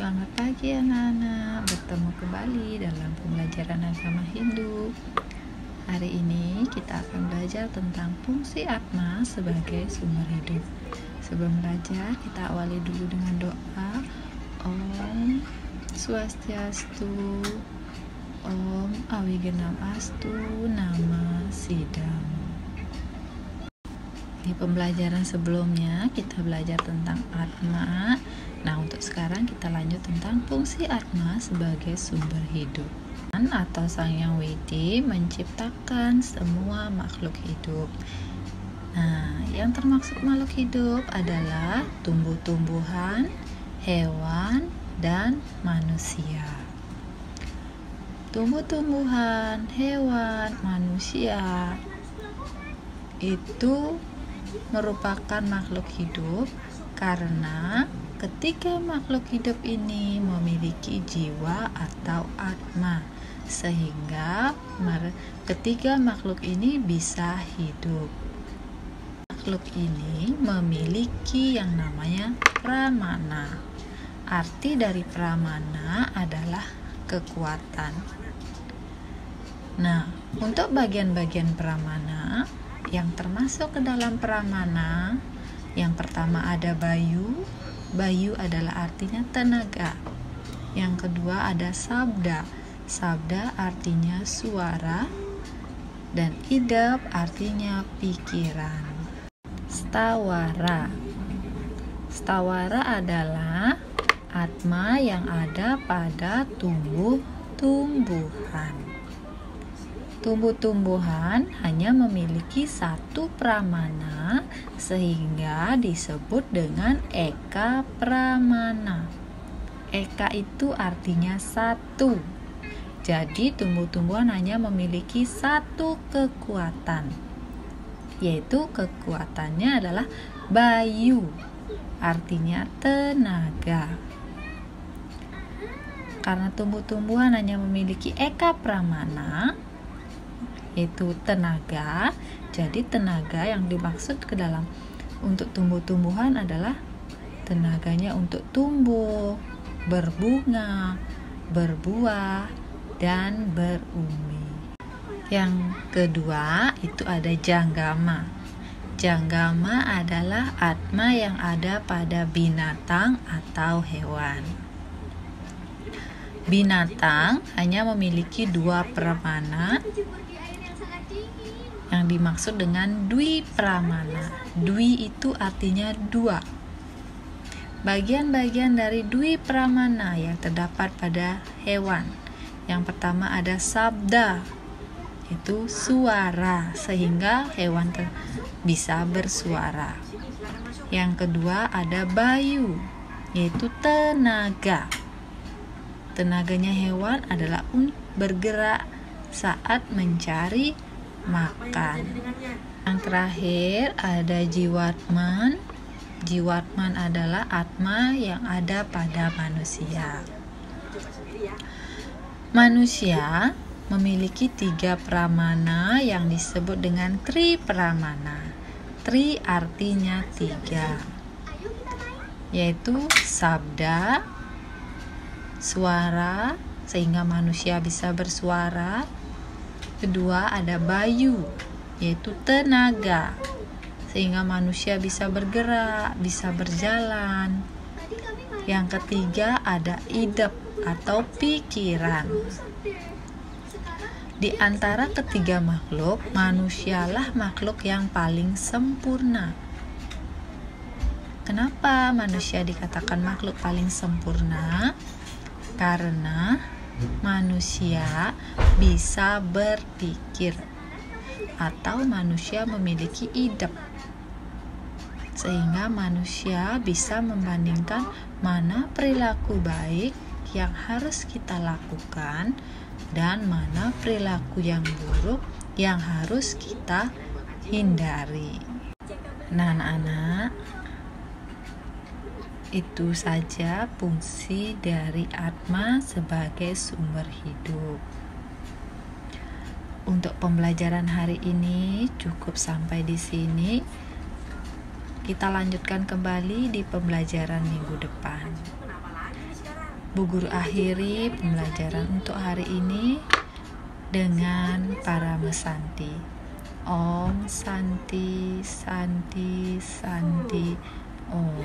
Selamat pagi anak-anak, bertemu kembali dalam pembelajaran agama Hindu. Hari ini kita akan belajar tentang fungsi Atma sebagai sumber hidup. Sebelum belajar, kita awali dulu dengan doa. Om Swastiastu, Om Awigenam Astu, Nama Sidam. Di pembelajaran sebelumnya kita belajar tentang Atma. Nah, untuk sekarang kita lanjut tentang fungsi Atma sebagai sumber hidup. Atau Sang Yang Widi menciptakan semua makhluk hidup. Nah, yang termaksud makhluk hidup adalah tumbuh-tumbuhan, hewan, dan manusia. Tumbuh-tumbuhan, hewan, manusia itu merupakan makhluk hidup karena ketiga makhluk hidup ini memiliki jiwa atau atma, sehingga ketiga makhluk ini bisa hidup. Makhluk ini memiliki yang namanya pramana. Arti dari pramana adalah kekuatan. Nah, untuk bagian-bagian pramana yang termasuk ke dalam pramana, yang pertama ada bayu. Bayu adalah artinya tenaga. Yang kedua ada sabda. Sabda artinya suara, dan idap artinya pikiran. Stawara. Stawara adalah atma yang ada pada tumbuh-tumbuhan. Tumbuh-tumbuhan hanya memiliki satu pramana, sehingga disebut dengan eka pramana. Eka itu artinya satu. Jadi tumbuh-tumbuhan hanya memiliki satu kekuatan, yaitu kekuatannya adalah bayu, artinya tenaga. Karena tumbuh-tumbuhan hanya memiliki eka pramana, yaitu tenaga, jadi tenaga yang dimaksud ke dalam untuk tumbuh-tumbuhan adalah tenaganya untuk tumbuh, berbunga, berbuah, dan berumbi. Yang kedua itu ada janggama. Janggama adalah atma yang ada pada binatang atau hewan. Binatang hanya memiliki dua pramana yang dimaksud dengan dwi pramana. Dwi itu artinya dua. Bagian-bagian dari dwi pramana yang terdapat pada hewan. Yang pertama ada sabda, itu suara, sehingga hewan bisa bersuara. Yang kedua ada bayu, yaitu tenaga. Tenaganya hewan adalah bergerak saat mencari makan. Yang terakhir ada jiwatman. Jiwatman adalah atma yang ada pada manusia. Manusia memiliki tiga pramana yang disebut dengan tri pramana. Tri artinya tiga, yaitu sabda, suara, sehingga manusia bisa bersuara. Kedua ada bayu, yaitu tenaga, sehingga manusia bisa bergerak, bisa berjalan. Yang ketiga ada idap atau pikiran. Di antara ketiga makhluk, manusialah makhluk yang paling sempurna. Kenapa manusia dikatakan makhluk paling sempurna? Karena manusia bisa berpikir, atau manusia memiliki idap, sehingga manusia bisa membandingkan mana perilaku baik yang harus kita lakukan dan mana perilaku yang buruk yang harus kita hindari. Nah, anak-anak, itu saja fungsi dari atma sebagai sumber hidup. Untuk pembelajaran hari ini cukup sampai di sini. Kita lanjutkan kembali di pembelajaran minggu depan. Bu Guru akhiri pembelajaran untuk hari ini dengan para mesanti. Om Santi Santi Santi Om.